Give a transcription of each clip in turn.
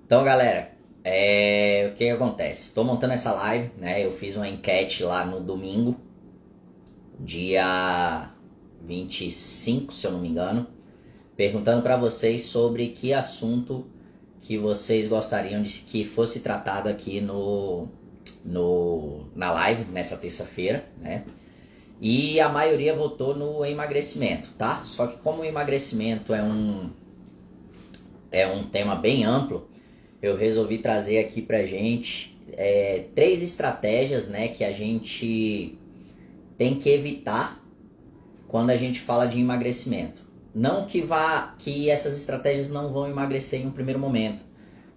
Então, galera, o que acontece? Estou montando essa live, né? Eu fiz uma enquete lá no domingo, dia 25, se eu não me engano, perguntando para vocês sobre que assunto que vocês gostariam de que fosse tratado aqui na live, nessa terça-feira, né? E a maioria votou no emagrecimento, tá? Só que como o emagrecimento é um tema bem amplo, eu resolvi trazer aqui pra gente três estratégias, né, que a gente tem que evitar quando a gente fala de emagrecimento. Não que essas estratégias não vão emagrecer em um primeiro momento,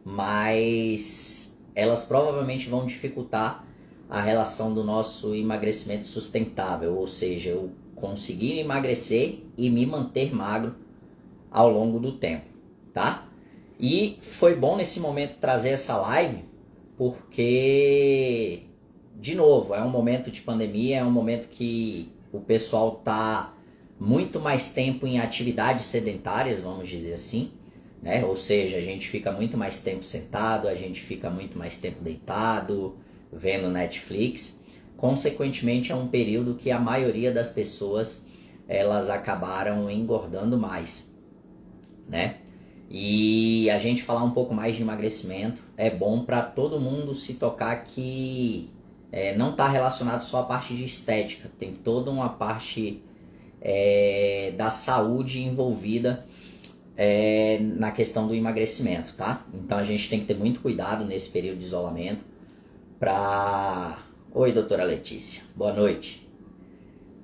mas elas provavelmente vão dificultar a relação do nosso emagrecimento sustentável, ou seja, eu conseguir emagrecer e me manter magro ao longo do tempo, tá? E foi bom nesse momento trazer essa live, porque, de novo, é um momento de pandemia, é um momento que o pessoal tá muito mais tempo em atividades sedentárias, vamos dizer assim, né? Ou seja, a gente fica muito mais tempo sentado, a gente fica muito mais tempo deitado, vendo Netflix. Consequentemente, é um período que a maioria das pessoas elas acabaram engordando mais, né? E a gente falar um pouco mais de emagrecimento é bom para todo mundo se tocar que não está relacionado só à parte de estética, tem toda uma parte da saúde envolvida na questão do emagrecimento, tá? Então a gente tem que ter muito cuidado nesse período de isolamento para... Oi, doutora Letícia, boa noite.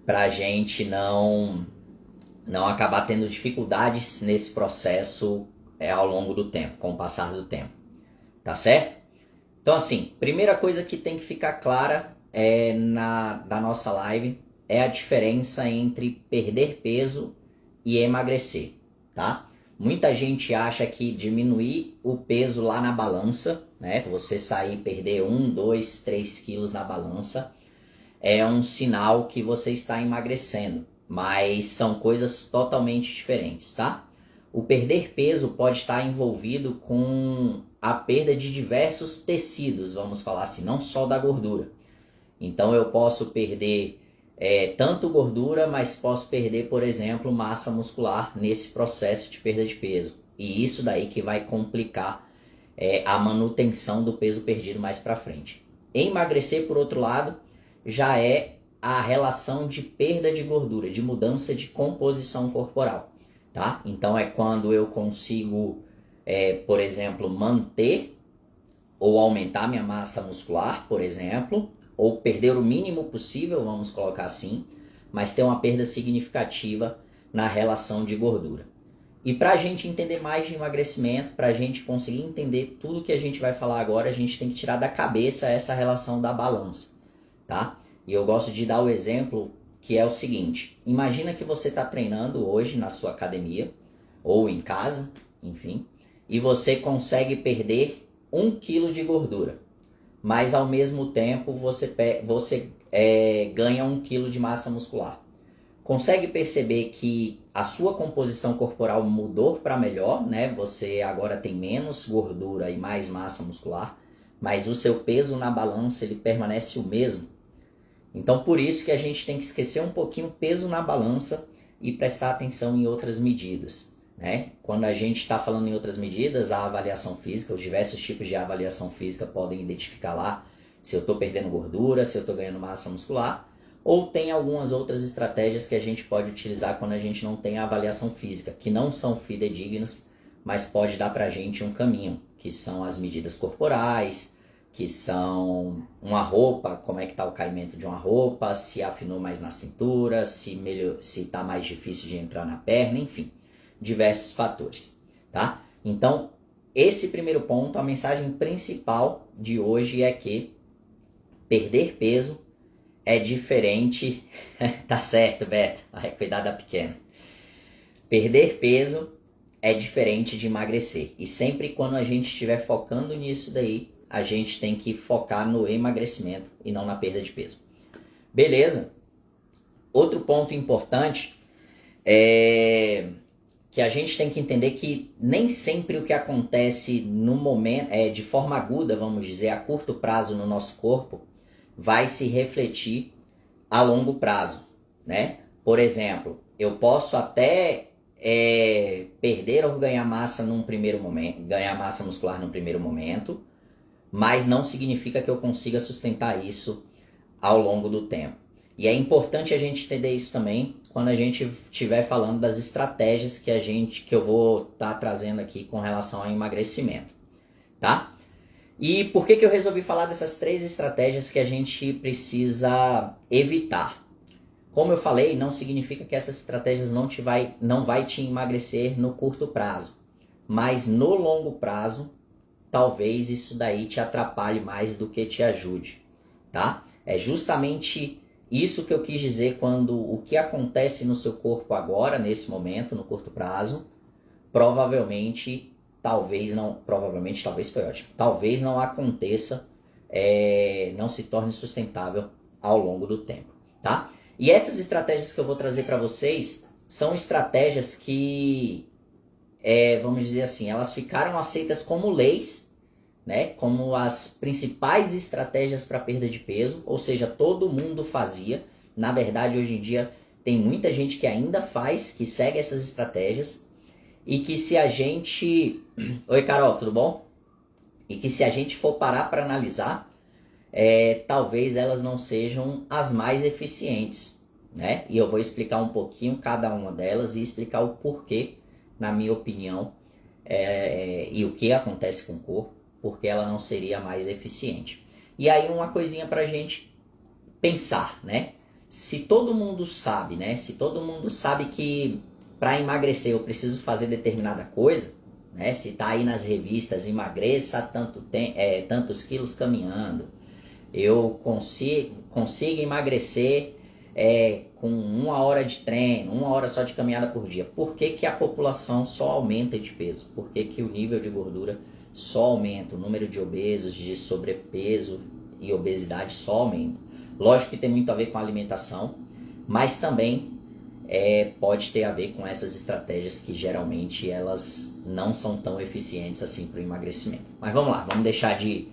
Pra gente não acabar tendo dificuldades nesse processo ao longo do tempo, com o passar do tempo, tá certo? Então assim, primeira coisa que tem que ficar clara da nossa live é a diferença entre perder peso e emagrecer, tá? Muita gente acha que diminuir o peso lá na balança, né? Você sair e perder 1, 2, 3 quilos na balança é um sinal que você está emagrecendo, mas são coisas totalmente diferentes, tá? O perder peso pode estar envolvido com a perda de diversos tecidos, vamos falar assim, não só da gordura. Então eu posso perder tanto gordura, mas posso perder, por exemplo, massa muscular nesse processo de perda de peso. E isso daí que vai complicar a manutenção do peso perdido mais para frente. Emagrecer, por outro lado, já é a relação de perda de gordura, de mudança de composição corporal, tá? Então é quando eu consigo, por exemplo, manter ou aumentar minha massa muscular, por exemplo, ou perder o mínimo possível, vamos colocar assim, mas ter uma perda significativa na relação de gordura. E para a gente entender mais de emagrecimento, para a gente conseguir entender tudo que a gente vai falar agora, a gente tem que tirar da cabeça essa relação da balança, tá? E eu gosto de dar o exemplo que é o seguinte: imagina que você está treinando hoje na sua academia ou em casa, enfim, e você consegue perder 1 quilo de gordura, mas ao mesmo tempo você ganha 1 quilo de massa muscular. Consegue perceber que a sua composição corporal mudou para melhor, né? Você agora tem menos gordura e mais massa muscular, mas o seu peso na balança ele permanece o mesmo. Então por isso que a gente tem que esquecer um pouquinho o peso na balança e prestar atenção em outras medidas, né? Quando a gente está falando em outras medidas, a avaliação física, os diversos tipos de avaliação física podem identificar lá se eu estou perdendo gordura, se eu estou ganhando massa muscular, ou tem algumas outras estratégias que a gente pode utilizar quando a gente não tem a avaliação física, que não são fidedignas, mas pode dar pra gente um caminho, que são as medidas corporais, que são uma roupa, como é que tá o caimento de uma roupa, se afinou mais na cintura, se tá mais difícil de entrar na perna, enfim, diversos fatores, tá? Então, esse primeiro ponto, a mensagem principal de hoje é que perder peso é diferente. Tá certo, Beto, vai cuidar da pequena. Perder peso é diferente de emagrecer. E sempre quando a gente estiver focando nisso daí, a gente tem que focar no emagrecimento e não na perda de peso. Beleza? Outro ponto importante é que a gente tem que entender que nem sempre o que acontece no momento, de forma aguda, vamos dizer, a curto prazo no nosso corpo, vai se refletir a longo prazo, né? Por exemplo, eu posso até perder ou ganhar massa num primeiro momento, ganhar massa muscular num primeiro momento, mas não significa que eu consiga sustentar isso ao longo do tempo. E é importante a gente entender isso também quando a gente estiver falando das estratégias que eu vou estar trazendo aqui com relação ao emagrecimento, tá? E por que eu resolvi falar dessas 3 estratégias que a gente precisa evitar? Como eu falei, não significa que essas estratégias não vai te emagrecer no curto prazo, mas no longo prazo, talvez isso daí te atrapalhe mais do que te ajude, tá? É justamente isso que eu quis dizer quando o que acontece no seu corpo agora, nesse momento, no curto prazo, provavelmente foi ótimo, talvez não aconteça, não se torne sustentável ao longo do tempo, tá? E essas estratégias que eu vou trazer para vocês são estratégias que, vamos dizer assim, elas ficaram aceitas como leis, né? Como as principais estratégias para perda de peso, ou seja, todo mundo fazia. Na verdade, hoje em dia tem muita gente que ainda faz, que segue essas estratégias e que se a gente... Oi, Carol, tudo bom? E que se a gente for parar para analisar, talvez elas não sejam as mais eficientes, né? E eu vou explicar um pouquinho cada uma delas e explicar o porquê, na minha opinião, e o que acontece com o corpo, porque ela não seria a mais eficiente. E aí uma coisinha pra gente pensar, né? Se todo mundo sabe, né? Se todo mundo sabe que para emagrecer eu preciso fazer determinada coisa, né? Se tá aí nas revistas, emagreça tantos quilos caminhando, eu consigo emagrecer com 1 hora de treino, 1 hora só de caminhada por dia. Por que que a população só aumenta de peso? Por que que o nível de gordura só aumenta? O número de obesos, de sobrepeso e obesidade só aumenta. Lógico que tem muito a ver com a alimentação, mas também pode ter a ver com essas estratégias que geralmente elas não são tão eficientes assim para o emagrecimento. Mas vamos lá, vamos deixar de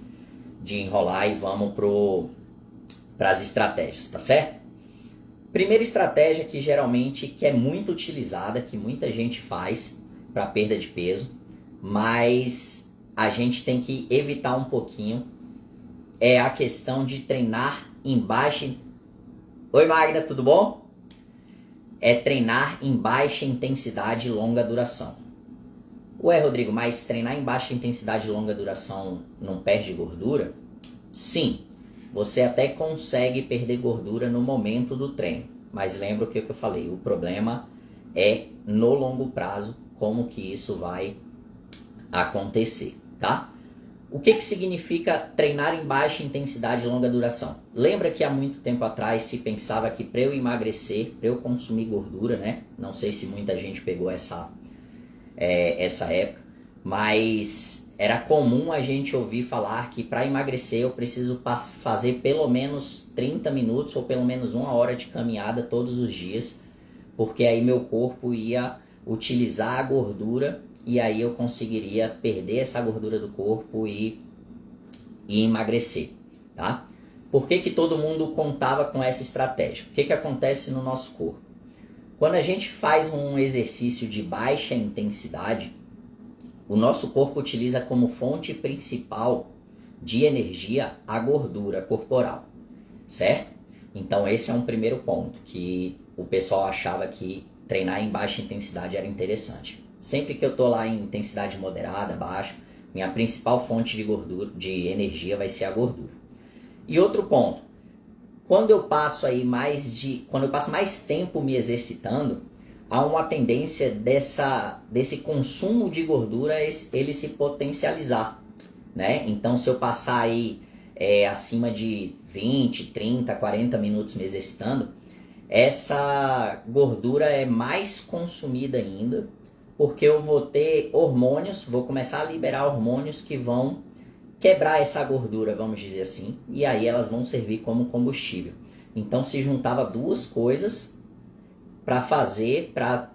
enrolar e vamos para as estratégias, tá certo? Primeira estratégia que é muito utilizada, que muita gente faz para perda de peso, mas a gente tem que evitar um pouquinho, é a questão de treinar em baixa... Oi, Magda, tudo bom? É treinar em baixa intensidade e longa duração. Ué, Rodrigo, mas treinar em baixa intensidade e longa duração não perde gordura? Sim, você até consegue perder gordura no momento do treino, mas lembra o que eu falei, o problema é no longo prazo, como que isso vai acontecer, tá? O que significa treinar em baixa intensidade e longa duração? Lembra que há muito tempo atrás se pensava que para eu emagrecer, para eu consumir gordura, né? Não sei se muita gente pegou essa época, mas era comum a gente ouvir falar que para emagrecer eu preciso fazer pelo menos 30 minutos ou pelo menos 1 hora de caminhada todos os dias, porque aí meu corpo ia utilizar a gordura e aí eu conseguiria perder essa gordura do corpo e emagrecer, tá? Por que todo mundo contava com essa estratégia? O que acontece no nosso corpo? Quando a gente faz um exercício de baixa intensidade, o nosso corpo utiliza como fonte principal de energia a gordura corporal, certo? Então esse é um primeiro ponto, que o pessoal achava que treinar em baixa intensidade era interessante. Sempre que eu tô lá em intensidade moderada, baixa, minha principal fonte de gordura, de energia vai ser a gordura. E outro ponto, quando eu passo mais tempo me exercitando, há uma tendência desse consumo de gordura ele se potencializar, né? Então se eu passar aí acima de 20, 30, 40 minutos me exercitando, essa gordura é mais consumida ainda, porque eu vou ter hormônios, vou começar a liberar hormônios que vão quebrar essa gordura, vamos dizer assim, e aí elas vão servir como combustível. Então se juntava duas coisas para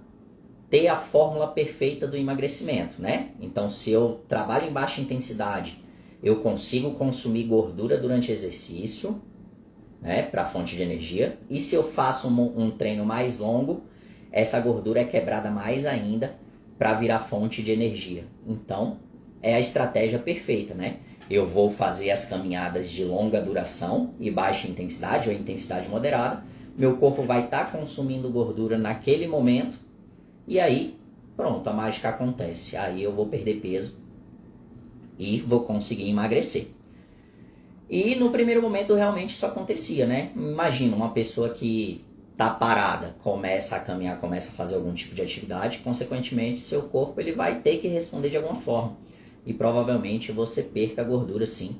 ter a fórmula perfeita do emagrecimento, né? Então, se eu trabalho em baixa intensidade, eu consigo consumir gordura durante o exercício, né, para fonte de energia. E se eu faço um treino mais longo, essa gordura é quebrada mais ainda para virar fonte de energia. Então, é a estratégia perfeita, né? Eu vou fazer as caminhadas de longa duração e baixa intensidade ou intensidade moderada. Meu corpo vai estar consumindo gordura naquele momento e aí, pronto, a mágica acontece. Aí eu vou perder peso e vou conseguir emagrecer. E no primeiro momento realmente isso acontecia, né? Imagina uma pessoa que tá parada, começa a caminhar, começa a fazer algum tipo de atividade, consequentemente seu corpo ele vai ter que responder de alguma forma. E provavelmente você perca gordura sim,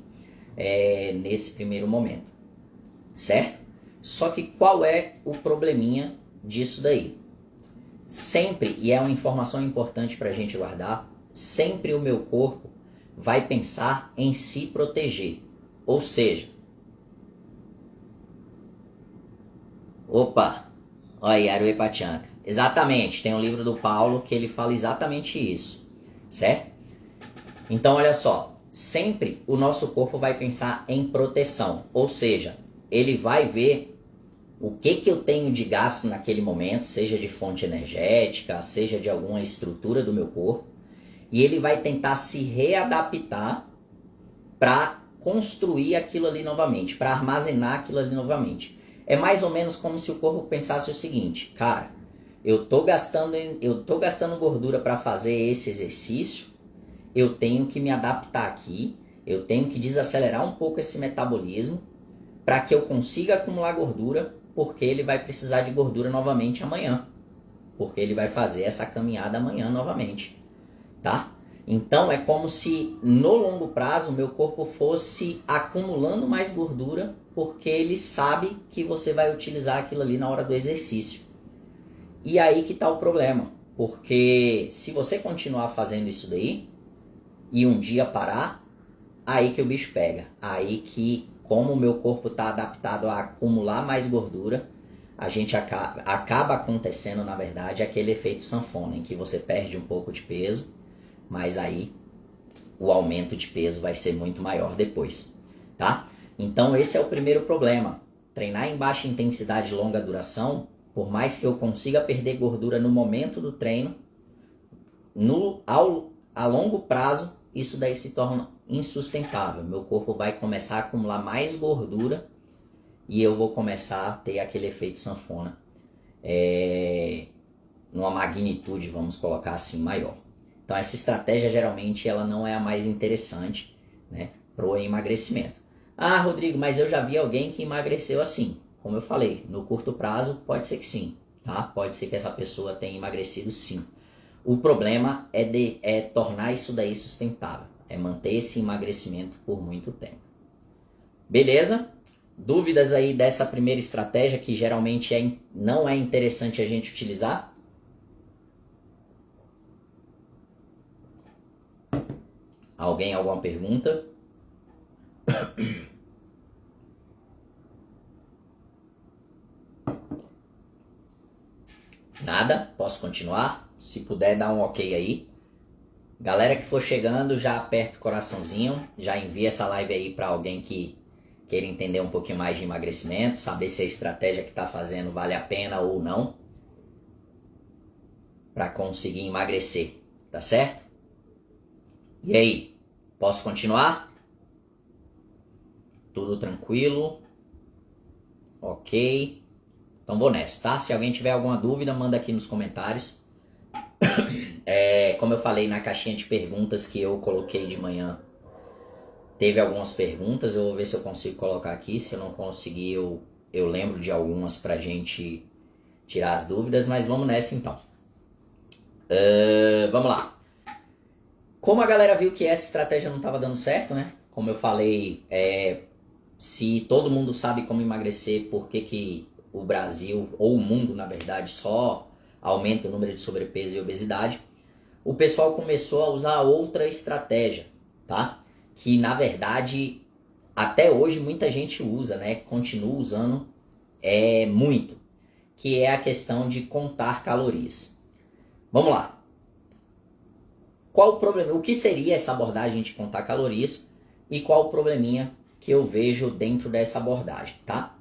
nesse primeiro momento, certo? Só que qual é o probleminha disso daí? Sempre, e é uma informação importante para a gente guardar, sempre o meu corpo vai pensar em se proteger. Ou seja, opa, olha aí, Arue Pachanka. Exatamente, tem um livro do Paulo que ele fala exatamente isso, certo? Então, olha só, sempre o nosso corpo vai pensar em proteção, ou seja, ele vai ver o que eu tenho de gasto naquele momento, seja de fonte energética, seja de alguma estrutura do meu corpo, e ele vai tentar se readaptar para construir aquilo ali novamente, para armazenar aquilo ali novamente. É mais ou menos como se o corpo pensasse o seguinte, cara, eu tô gastando gordura para fazer esse exercício, eu tenho que me adaptar aqui, eu tenho que desacelerar um pouco esse metabolismo para que eu consiga acumular gordura, porque ele vai precisar de gordura novamente amanhã, porque ele vai fazer essa caminhada amanhã novamente, tá? Então é como se no longo prazo meu corpo fosse acumulando mais gordura, porque ele sabe que você vai utilizar aquilo ali na hora do exercício. E aí que tá o problema, porque se você continuar fazendo isso daí e um dia parar, aí que o bicho pega. Aí que, como o meu corpo está adaptado a acumular mais gordura, a gente acaba acontecendo, na verdade, aquele efeito sanfona, em que você perde um pouco de peso, mas aí o aumento de peso vai ser muito maior depois, tá? Então esse é o primeiro problema. Treinar em baixa intensidade e longa duração, por mais que eu consiga perder gordura no momento do treino, a longo prazo, isso daí se torna insustentável. Meu corpo vai começar a acumular mais gordura e eu vou começar a ter aquele efeito sanfona numa magnitude, vamos colocar assim, maior. Então essa estratégia geralmente ela não é a mais interessante, né, para o emagrecimento. Ah, Rodrigo, mas eu já vi alguém que emagreceu assim. Como eu falei, no curto prazo pode ser que sim, tá? Pode ser que essa pessoa tenha emagrecido sim. O problema é tornar isso daí sustentável, é manter esse emagrecimento por muito tempo. Beleza? Dúvidas aí dessa primeira estratégia que geralmente não é interessante a gente utilizar? Alguém, alguma pergunta? Nada? Posso continuar? Se puder, dá um ok aí. Galera que for chegando, já aperta o coraçãozinho, já envia essa live aí para alguém que queira entender um pouquinho mais de emagrecimento, saber se a estratégia que está fazendo vale a pena ou não, para conseguir emagrecer, tá certo? E aí, posso continuar? Tudo tranquilo? Ok. Então vou nessa, tá? Se alguém tiver alguma dúvida, manda aqui nos comentários. Como eu falei na caixinha de perguntas que eu coloquei de manhã, teve algumas perguntas, eu vou ver se eu consigo colocar aqui. Se eu não conseguir, eu lembro de algumas pra gente tirar as dúvidas, mas vamos nessa então. Vamos lá. Como a galera viu que essa estratégia não estava dando certo, né? Como eu falei, se todo mundo sabe como emagrecer, por que o Brasil, ou o mundo na verdade, só aumenta o número de sobrepeso e obesidade? O pessoal começou a usar outra estratégia, tá? Que na verdade até hoje muita gente usa, né? Continua usando muito, que é a questão de contar calorias. Vamos lá. Qual o problema? O que seria essa abordagem de contar calorias e qual o probleminha que eu vejo dentro dessa abordagem, tá?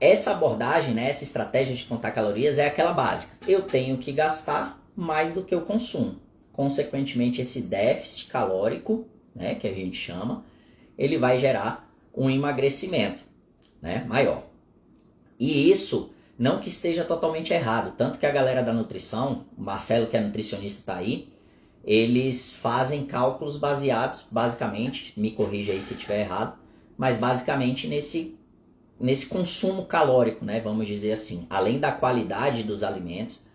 Essa abordagem, né, essa estratégia de contar calorias é aquela básica. Eu tenho que gastar mais do que eu consumo. Consequentemente, esse déficit calórico, né, que a gente chama, ele vai gerar um emagrecimento, né, maior. E isso não que esteja totalmente errado, tanto que a galera da nutrição, o Marcelo que é nutricionista está aí, eles fazem cálculos baseados, basicamente, me corrija aí se estiver errado, mas basicamente nesse consumo calórico, né, vamos dizer assim. Além da qualidade dos alimentos,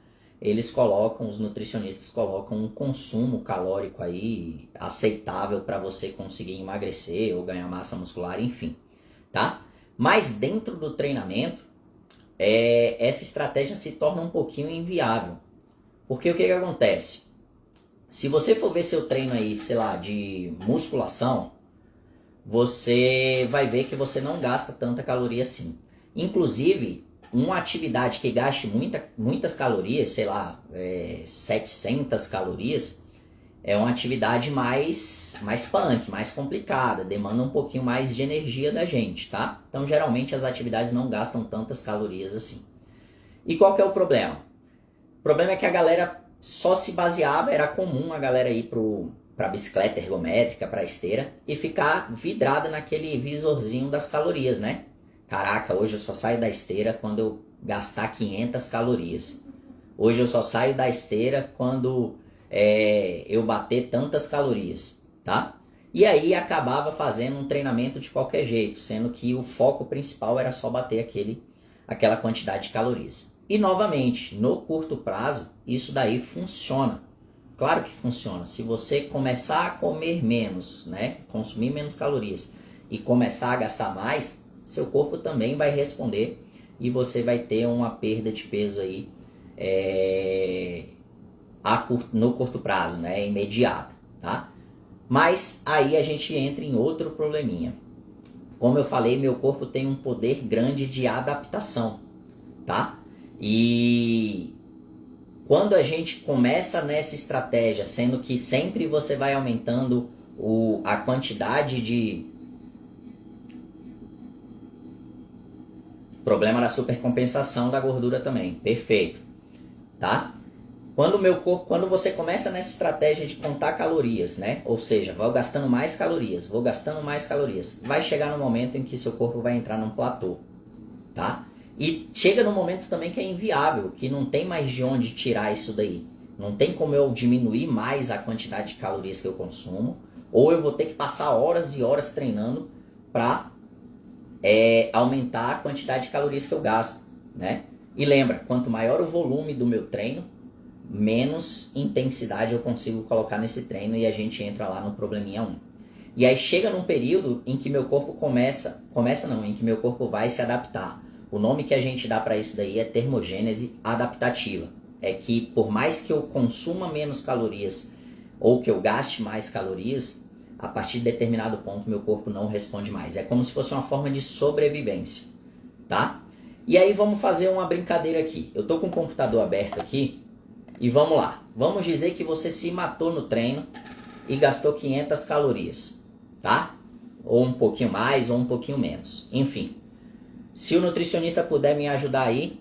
os nutricionistas colocam um consumo calórico aí aceitável para você conseguir emagrecer ou ganhar massa muscular, enfim, tá? Mas dentro do treinamento, essa estratégia se torna um pouquinho inviável. Porque o que acontece? Se você for ver seu treino aí, sei lá, de musculação, você vai ver que você não gasta tanta caloria assim. Inclusive, uma atividade que gaste muitas calorias, sei lá, 700 calorias, é uma atividade mais punk, mais complicada, demanda um pouquinho mais de energia da gente, tá? Então, geralmente, as atividades não gastam tantas calorias assim. E qual que é o problema? O problema é que a galera só se baseava, era comum a galera ir para bicicleta ergométrica, para esteira, e ficar vidrada naquele visorzinho das calorias, né? Caraca, hoje eu só saio da esteira quando eu gastar 500 calorias. Hoje eu só saio da esteira quando eu bater tantas calorias, tá? E aí acabava fazendo um treinamento de qualquer jeito, sendo que o foco principal era só bater aquela quantidade de calorias. E novamente, no curto prazo, isso daí funciona. Claro que funciona. Se você começar a comer menos, né, consumir menos calorias e começar a gastar mais, seu corpo também vai responder e você vai ter uma perda de peso aí no curto prazo, né, imediato, tá? Mas aí a gente entra em outro probleminha. Como eu falei, meu corpo tem um poder grande de adaptação, tá? E quando a gente começa nessa estratégia, sendo que sempre você vai aumentando a quantidade de... Problema da supercompensação da gordura também, perfeito, tá? Quando você começa nessa estratégia de contar calorias, né? Ou seja, vou gastando mais calorias, vai chegar no momento em que seu corpo vai entrar num platô, tá? E chega no momento também que é inviável, que não tem mais de onde tirar isso daí. Não tem como eu diminuir mais a quantidade de calorias que eu consumo, ou eu vou ter que passar horas e horas treinando para aumentar a quantidade de calorias que eu gasto, né? E lembra, quanto maior o volume do meu treino, menos intensidade eu consigo colocar nesse treino e a gente entra lá no probleminha 1. E aí chega num período em que meu corpo em que meu corpo vai se adaptar. O nome que a gente dá para isso daí é termogênese adaptativa. É que por mais que eu consuma menos calorias ou que eu gaste mais calorias, a partir de determinado ponto meu corpo não responde mais. É como se fosse uma forma de sobrevivência, tá? E aí vamos fazer uma brincadeira aqui. Eu tô com o computador aberto aqui e vamos lá. Vamos dizer que você se matou no treino e gastou 500 calorias, tá? Ou um pouquinho mais ou um pouquinho menos. Enfim. Se o nutricionista puder me ajudar aí,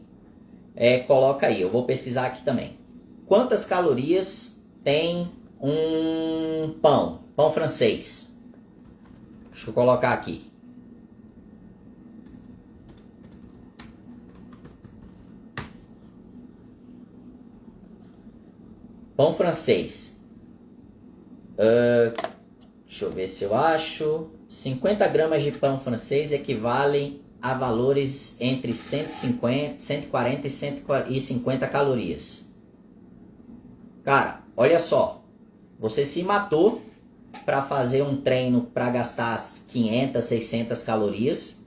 coloca aí. Eu vou pesquisar aqui também. Quantas calorias tem um pão francês? Deixa eu colocar aqui. Pão francês. Deixa eu ver se eu acho. 50 gramas de pão francês equivalem a valores entre 140 e 150 calorias. Cara, olha só. Você se matou para fazer um treino para gastar 500, 600 calorias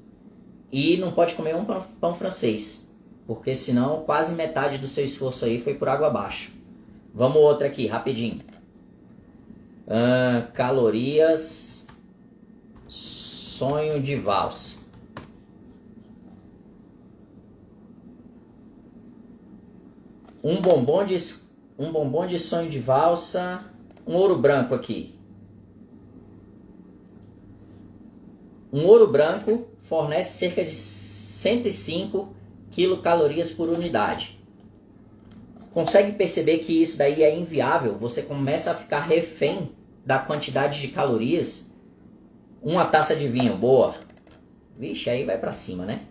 e não pode comer um pão francês. Porque senão quase metade do seu esforço aí foi por água abaixo. Vamos outra aqui, rapidinho. Calorias... Sonho de valsa. Um bombom Um bombom de sonho de valsa, um ouro branco aqui. Um ouro branco fornece cerca de 105 quilocalorias por unidade. Consegue perceber que isso daí é inviável? Você começa a ficar refém da quantidade de calorias. Uma taça de vinho, boa. Vixe, aí vai pra cima, né?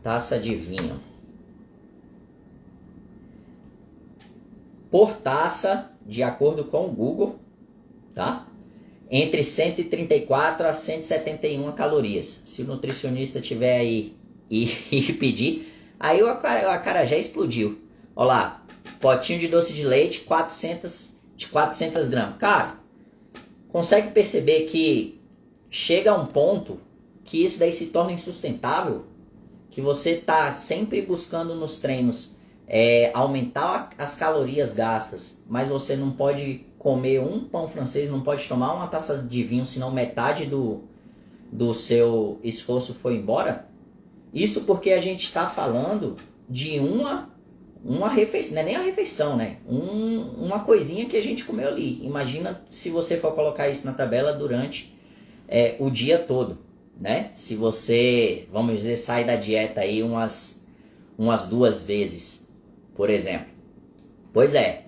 Taça de vinho. Por taça, de acordo com o Google, tá? Entre 134 a 171 calorias. Se o nutricionista tiver aí e pedir, aí o acarajé explodiu. Olha lá, potinho de doce de leite, 400 gramas. Cara, consegue perceber que chega a um ponto que isso daí se torna insustentável? Que você tá sempre buscando nos treinos aumentar as calorias gastas, mas você não pode comer um pão francês, não pode tomar uma taça de vinho, senão metade do seu esforço foi embora? Isso porque a gente está falando de uma refeição, não é nem a refeição, né? Uma coisinha que a gente comeu ali. Imagina se você for colocar isso na tabela durante o dia todo, né? Se você, vamos dizer, sai da dieta aí umas 2 vezes, por exemplo. Pois é,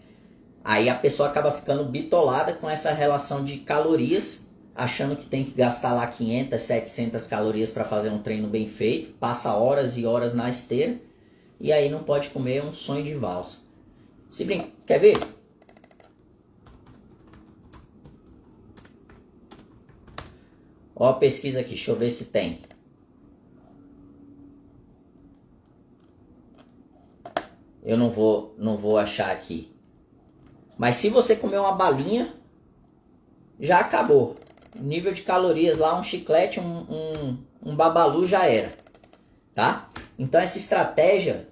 aí a pessoa acaba ficando bitolada com essa relação de calorias, achando que tem que gastar lá 500, 700 calorias para fazer um treino bem feito, passa horas e horas na esteira, e aí não pode comer um sonho de valsa. Se brinca, quer ver? Ó a pesquisa aqui, deixa eu ver se tem. Eu não vou achar aqui. Mas se você comer uma balinha, já acabou. Nível de calorias lá, um chiclete, um babalu já era. Tá? Então essa estratégia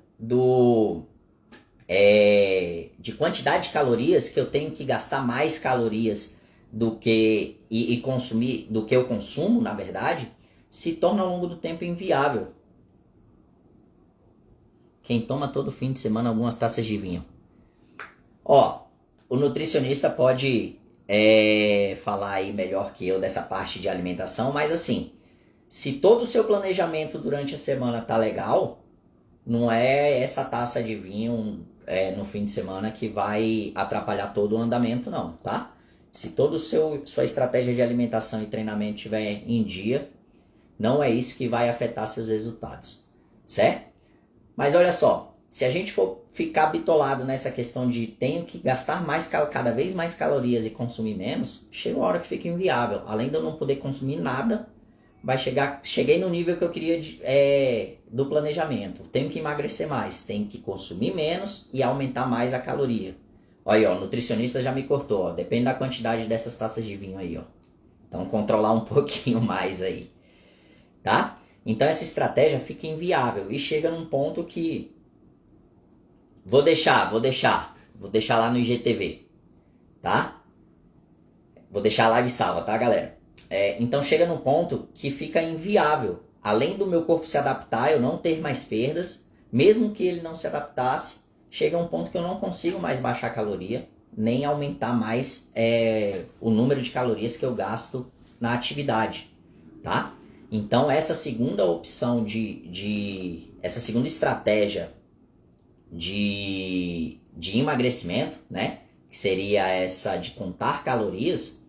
de quantidade de calorias, que eu tenho que gastar mais calorias do que e consumir do que eu consumo, na verdade, se torna ao longo do tempo inviável. Quem toma todo fim de semana algumas taças de vinho. Ó, o nutricionista pode falar aí melhor que eu dessa parte de alimentação, mas assim, se todo o seu planejamento durante a semana tá legal, não é essa taça de vinho no fim de semana que vai atrapalhar todo o andamento, não, tá? Se toda sua estratégia de alimentação e treinamento estiver em dia, não é isso que vai afetar seus resultados, certo? Mas olha só, se a gente for ficar bitolado nessa questão de tenho que gastar cada vez mais calorias e consumir menos, chega uma hora que fica inviável. Além de eu não poder consumir nada, cheguei no nível que eu queria do planejamento. Tenho que emagrecer mais, tenho que consumir menos e aumentar mais a caloria. Olha aí, ó, o nutricionista já me cortou, ó, depende da quantidade dessas taças de vinho aí, ó. Então controlar um pouquinho mais aí, tá? Então essa estratégia fica inviável e chega num ponto que vou deixar lá no IGTV, tá? Vou deixar a live salva, tá, galera? Então chega num ponto que fica inviável. Além do meu corpo se adaptar, eu não ter mais perdas, mesmo que ele não se adaptasse, chega um ponto que eu não consigo mais baixar a caloria, nem aumentar mais o número de calorias que eu gasto na atividade, tá? Então essa segunda opção essa segunda estratégia de emagrecimento, né, que seria essa de contar calorias,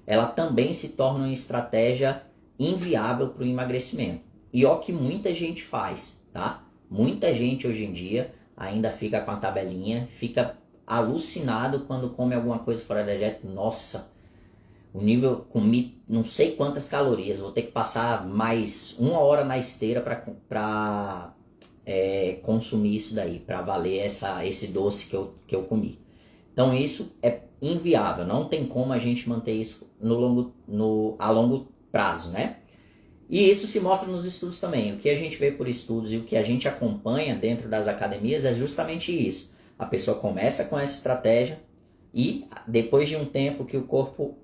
ela também se torna uma estratégia inviável para o emagrecimento. E ó que muita gente faz, tá? Muita gente hoje em dia ainda fica com a tabelinha, fica alucinado quando come alguma coisa fora da dieta. Nossa, o nível, comi não sei quantas calorias, vou ter que passar mais 1 hora na esteira para consumir isso daí, para valer esse doce que eu comi. Então isso é inviável, não tem como a gente manter isso a longo prazo, né? E isso se mostra nos estudos também. O que a gente vê por estudos e o que a gente acompanha dentro das academias é justamente isso. A pessoa começa com essa estratégia e depois de um tempo que o corpo...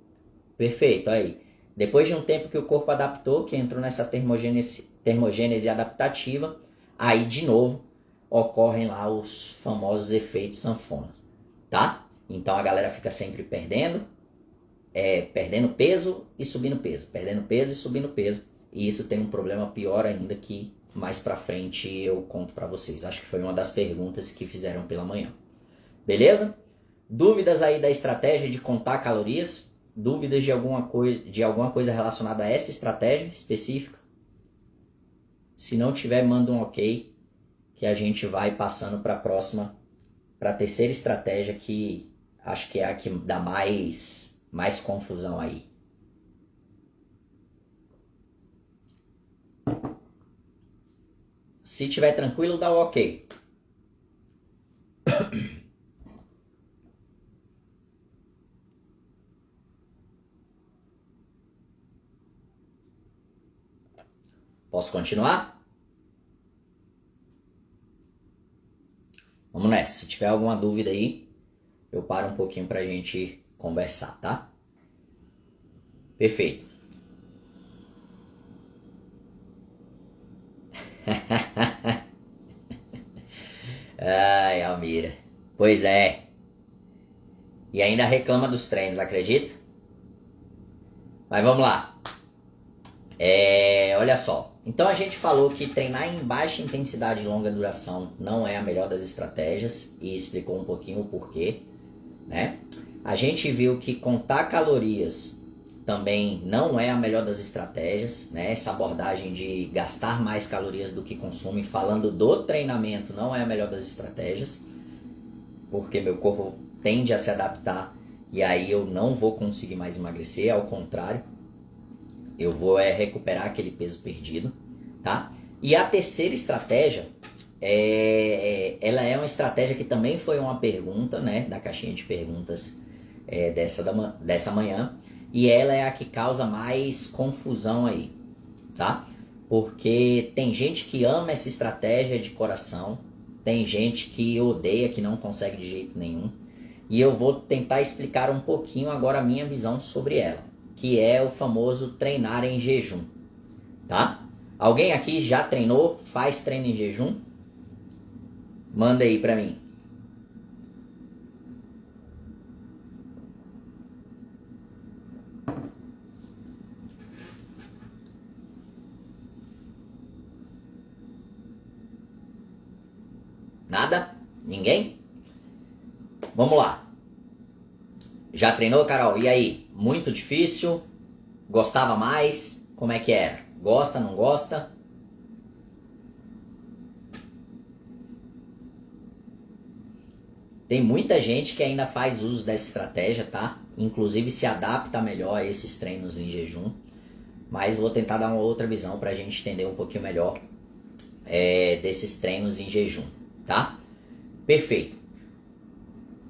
Perfeito, aí. Depois de um tempo que o corpo adaptou, que entrou nessa termogênese adaptativa, aí de novo ocorrem lá os famosos efeitos sanfona, tá? Então a galera fica sempre perdendo peso e subindo peso, perdendo peso e subindo peso. E isso tem um problema pior ainda que mais pra frente eu conto pra vocês. Acho que foi uma das perguntas que fizeram pela manhã. Beleza? Dúvidas aí da estratégia de contar calorias? Dúvidas de alguma coisa relacionada a essa estratégia específica? Se não tiver, manda um ok, que a gente vai passando para a próxima, para a terceira estratégia, que acho que é a que dá mais confusão aí. Se tiver tranquilo, dá o ok. Posso continuar? Vamos nessa. Se tiver alguma dúvida aí, eu paro um pouquinho pra gente conversar, tá? Perfeito. Ai, Almira. Pois é. E ainda reclama dos treinos, acredita? Mas vamos lá. Olha só. Então a gente falou que treinar em baixa intensidade e longa duração não é a melhor das estratégias e explicou um pouquinho o porquê, né? A gente viu que contar calorias também não é a melhor das estratégias, né? Essa abordagem de gastar mais calorias do que consome, falando do treinamento, não é a melhor das estratégias, porque meu corpo tende a se adaptar e aí eu não vou conseguir mais emagrecer, ao contrário, eu vou recuperar aquele peso perdido, tá? E a terceira estratégia, ela é uma estratégia que também foi uma pergunta, né, da caixinha de perguntas dessa manhã, e ela é a que causa mais confusão aí, tá? Porque tem gente que ama essa estratégia de coração, tem gente que odeia, que não consegue de jeito nenhum, e eu vou tentar explicar um pouquinho agora a minha visão sobre ela, que é o famoso treinar em jejum, tá? Alguém aqui já treinou, faz treino em jejum? Manda aí pra mim. Nada? Ninguém? Vamos lá. Já treinou, Carol? E aí? Muito difícil? Gostava mais? Como é que era? Gosta, não gosta? Tem muita gente que ainda faz uso dessa estratégia, tá? Inclusive se adapta melhor a esses treinos em jejum. Mas vou tentar dar uma outra visão pra gente entender um pouquinho melhor desses treinos em jejum, tá? Perfeito.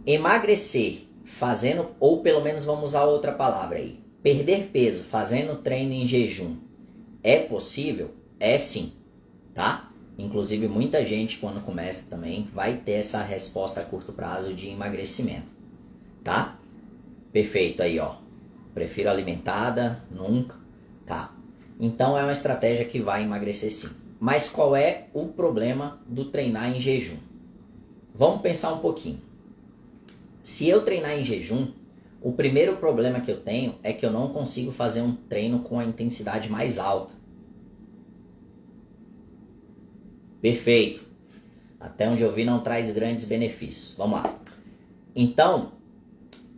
Emagrecer fazendo, ou pelo menos vamos usar outra palavra aí, perder peso fazendo treino em jejum é possível? É sim, tá? Inclusive muita gente quando começa também vai ter essa resposta a curto prazo de emagrecimento, tá? Perfeito aí, ó. Prefiro alimentada, nunca, tá? Então é uma estratégia que vai emagrecer sim. Mas qual é o problema do treinar em jejum? Vamos pensar um pouquinho. Se eu treinar em jejum, o primeiro problema que eu tenho é que eu não consigo fazer um treino com a intensidade mais alta. Perfeito. Até onde eu vi não traz grandes benefícios. Vamos lá. Então,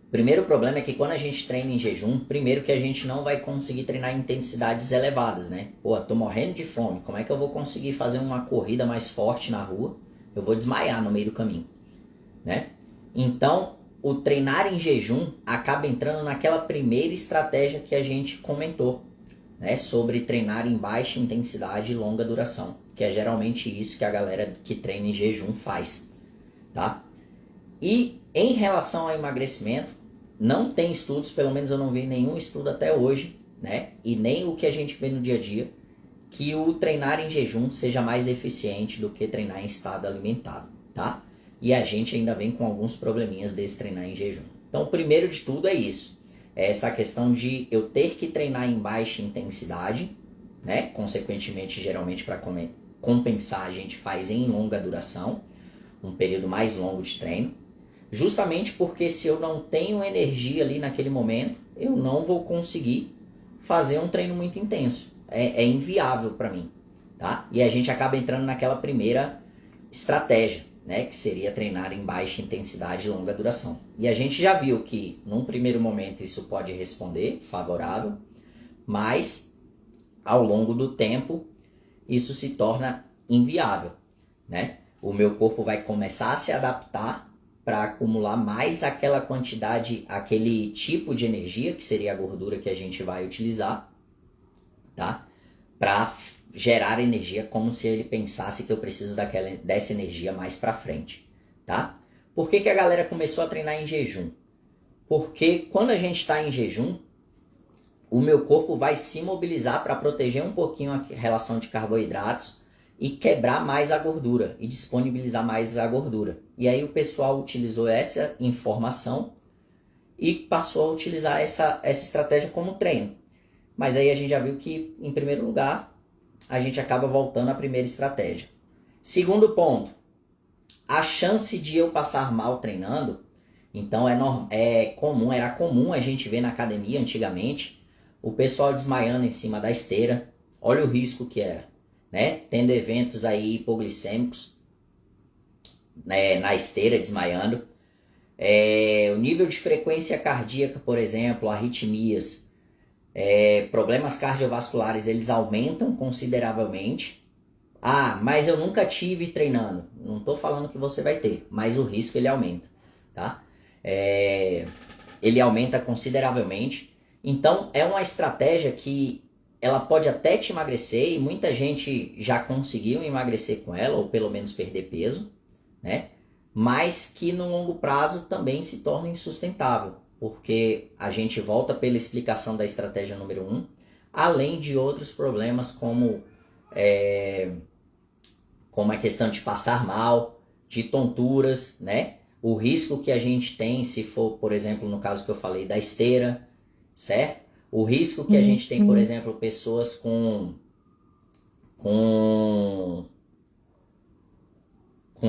o primeiro problema é que quando a gente treina em jejum, primeiro que a gente não vai conseguir treinar em intensidades elevadas, né? Pô, tô morrendo de fome, como é que eu vou conseguir fazer uma corrida mais forte na rua? Eu vou desmaiar no meio do caminho, né? Então, o treinar em jejum acaba entrando naquela primeira estratégia que a gente comentou, né? Sobre treinar em baixa intensidade e longa duração, que é geralmente isso que a galera que treina em jejum faz, tá? E em relação ao emagrecimento, não tem estudos, pelo menos eu não vi nenhum estudo até hoje, né? E nem o que a gente vê no dia a dia, que o treinar em jejum seja mais eficiente do que treinar em estado alimentado, tá? E a gente ainda vem com alguns probleminhas desse treinar em jejum. Então, o primeiro de tudo é isso. É essa questão de eu ter que treinar em baixa intensidade, né? Consequentemente, geralmente, para compensar, a gente faz em longa duração, um período mais longo de treino, justamente porque se eu não tenho energia ali naquele momento, eu não vou conseguir fazer um treino muito intenso. É inviável para mim, tá? E a gente acaba entrando naquela primeira estratégia, né? Que seria treinar em baixa intensidade e longa duração. E a gente já viu que, num primeiro momento, isso pode responder favorável, mas ao longo do tempo, isso se torna inviável, né? O meu corpo vai começar a se adaptar para acumular mais aquela quantidade, aquele tipo de energia, que seria a gordura que a gente vai utilizar, tá? Para gerar energia, como se ele pensasse que eu preciso dessa energia mais para frente, tá? Por que a galera começou a treinar em jejum? Porque quando a gente está em jejum, o meu corpo vai se mobilizar para proteger um pouquinho a relação de carboidratos e quebrar mais a gordura e disponibilizar mais a gordura. E aí o pessoal utilizou essa informação e passou a utilizar essa estratégia como treino. Mas aí a gente já viu que, em primeiro lugar, a gente acaba voltando à primeira estratégia. Segundo ponto, a chance de eu passar mal treinando, então era comum a gente ver na academia antigamente o pessoal desmaiando em cima da esteira. Olha o risco que era, né? Tendo eventos aí hipoglicêmicos, né, na esteira, desmaiando. O nível de frequência cardíaca, por exemplo, arritmias, problemas cardiovasculares, eles aumentam consideravelmente. Ah, mas eu nunca tive treinando. Não estou falando que você vai ter, mas o risco ele aumenta, tá? Ele aumenta consideravelmente. Então, é uma estratégia que ela pode até te emagrecer, e muita gente já conseguiu emagrecer com ela, ou pelo menos perder peso, né? Mas que no longo prazo também se torna insustentável, porque a gente volta pela explicação da estratégia número 1, além de outros problemas como a questão de passar mal, de tonturas, né? O risco que a gente tem se for, por exemplo, no caso que eu falei da esteira, certo? O risco que a gente tem, por exemplo, pessoas com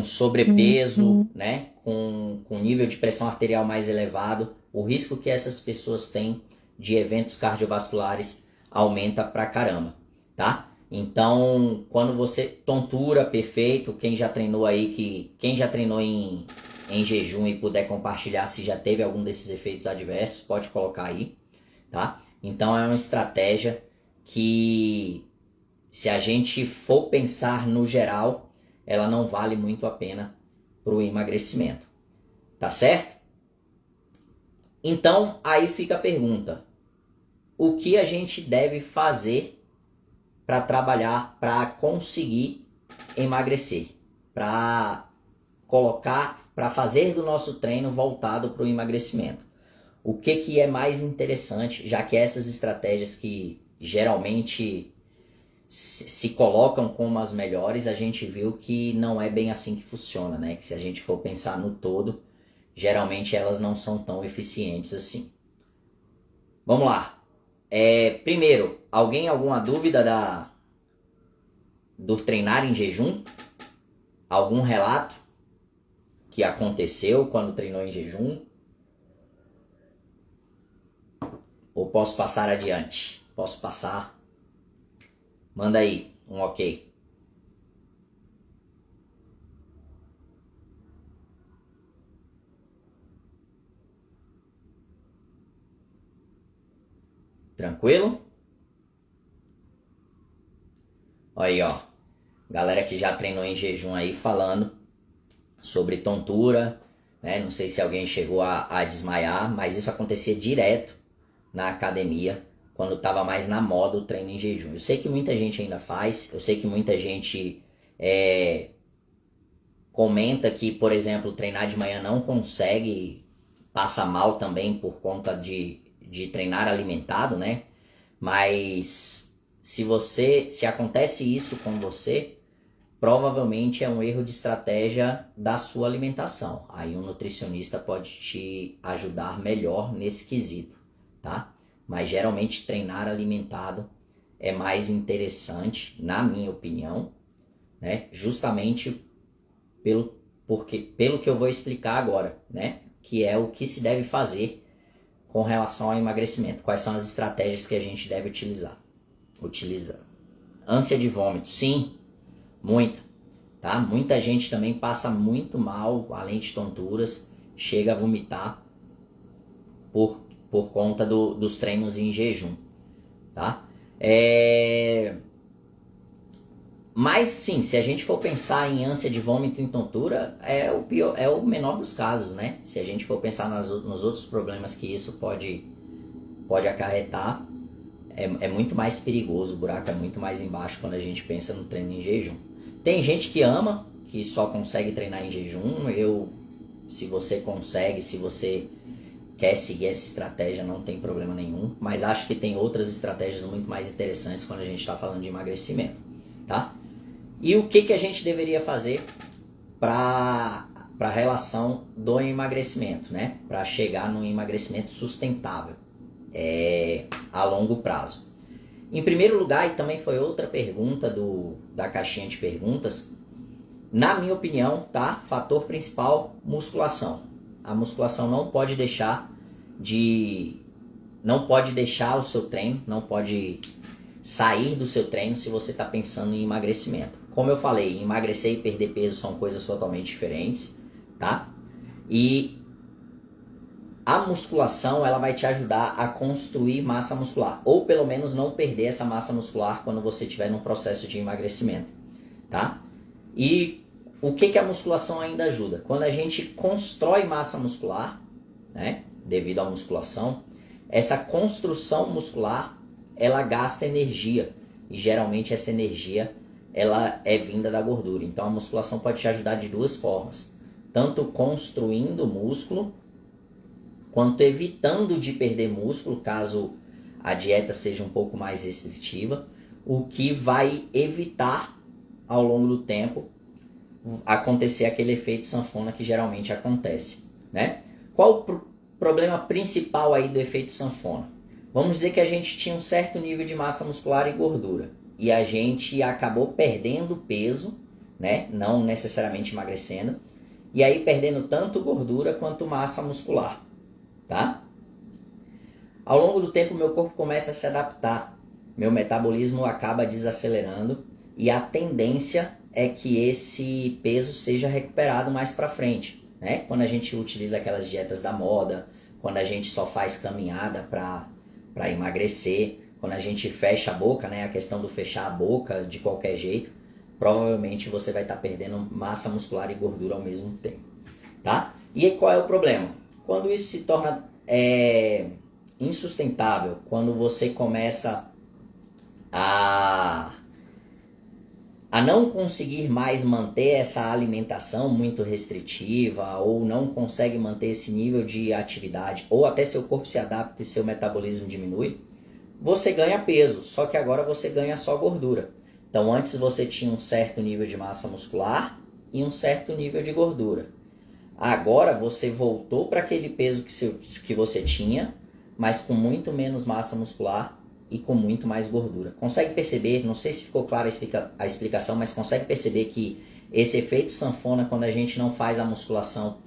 sobrepeso, né? Com nível de pressão arterial mais elevado, o risco que essas pessoas têm de eventos cardiovasculares aumenta pra caramba, tá? Então, quando você tontura, perfeito, quem já treinou aí, quem já treinou em jejum e puder compartilhar se já teve algum desses efeitos adversos, pode colocar aí, tá? Então é uma estratégia que, se a gente for pensar no geral, ela não vale muito a pena para o emagrecimento, tá certo? Então aí fica a pergunta: o que a gente deve fazer para trabalhar, para conseguir emagrecer, para fazer do nosso treino voltado para o emagrecimento? O que é mais interessante, já que essas estratégias que geralmente se colocam como as melhores, a gente viu que não é bem assim que funciona, né? Que se a gente for pensar no todo, geralmente elas não são tão eficientes assim. Vamos lá. Primeiro, alguma dúvida do treinar em jejum? Algum relato que aconteceu quando treinou em jejum? Ou posso passar adiante? Posso passar? Manda aí um ok. Tranquilo? Aí, ó. Galera que já treinou em jejum aí falando sobre tontura, né? Não sei se alguém chegou a desmaiar, mas isso acontecia direto na academia, quando estava mais na moda o treino em jejum. Eu sei que muita gente ainda faz, eu sei que muita gente comenta que, por exemplo, treinar de manhã não consegue, passa mal também por conta de treinar alimentado, né? Mas se acontece isso com você, provavelmente é um erro de estratégia da sua alimentação. Aí um nutricionista pode te ajudar melhor nesse quesito, tá? Mas geralmente treinar alimentado é mais interessante, na minha opinião, né? Justamente pelo que eu vou explicar agora, né? Que é o que se deve fazer com relação ao emagrecimento. Quais são as estratégias que a gente deve utilizar. Ânsia de vômito, sim, muita, tá? Muita gente também passa muito mal, além de tonturas, chega a vomitar por conta dos treinos em jejum, tá? Mas sim, se a gente for pensar em ânsia de vômito e tontura, é o menor dos casos, né? Se a gente for pensar nos outros problemas que isso pode acarretar, é muito mais perigoso, o buraco é muito mais embaixo quando a gente pensa no treino em jejum. Tem gente que ama, que só consegue treinar em jejum. Se você consegue, se você quer seguir essa estratégia, não tem problema nenhum. Mas acho que tem outras estratégias muito mais interessantes quando a gente está falando de emagrecimento, tá? E o que a gente deveria fazer para a relação do emagrecimento, né? Para chegar num emagrecimento sustentável a longo prazo. Em primeiro lugar, e também foi outra pergunta da caixinha de perguntas, na minha opinião, tá? Fator principal, musculação. A musculação não pode deixar o seu treino, não pode sair do seu treino se você está pensando em emagrecimento. Como eu falei, emagrecer e perder peso são coisas totalmente diferentes, tá? E a musculação, ela vai te ajudar a construir massa muscular, ou pelo menos não perder essa massa muscular quando você estiver num processo de emagrecimento, tá? E o que a musculação ainda ajuda? Quando a gente constrói massa muscular, né, devido à musculação, essa construção muscular, ela gasta energia, e geralmente essa energia, ela é vinda da gordura. Então a musculação pode te ajudar de duas formas, tanto construindo músculo, quanto evitando de perder músculo, caso a dieta seja um pouco mais restritiva, o que vai evitar, ao longo do tempo, acontecer aquele efeito sanfona que geralmente acontece, né? Qual o problema principal aí do efeito sanfona? Vamos dizer que a gente tinha um certo nível de massa muscular e gordura, e a gente acabou perdendo peso, né? Não necessariamente emagrecendo, e aí perdendo tanto gordura quanto massa muscular. Tá? Ao longo do tempo, meu corpo começa a se adaptar, meu metabolismo acaba desacelerando e a tendência é que esse peso seja recuperado mais para frente, né? Quando a gente utiliza aquelas dietas da moda, quando a gente só faz caminhada para emagrecer, quando a gente fecha a boca, né? A questão do fechar a boca de qualquer jeito, provavelmente você vai estar perdendo massa muscular e gordura ao mesmo tempo, tá? E aí, qual é o problema? Quando isso se torna insustentável, quando você começa a não conseguir mais manter essa alimentação muito restritiva, ou não consegue manter esse nível de atividade, ou até seu corpo se adapta e seu metabolismo diminui, você ganha peso, só que agora você ganha só gordura. Então antes você tinha um certo nível de massa muscular e um certo nível de gordura. Agora você voltou para aquele peso que você tinha, mas com muito menos massa muscular e com muito mais gordura. Consegue perceber, não sei se ficou clara a explicação, mas consegue perceber que esse efeito sanfona, quando a gente não faz a musculação,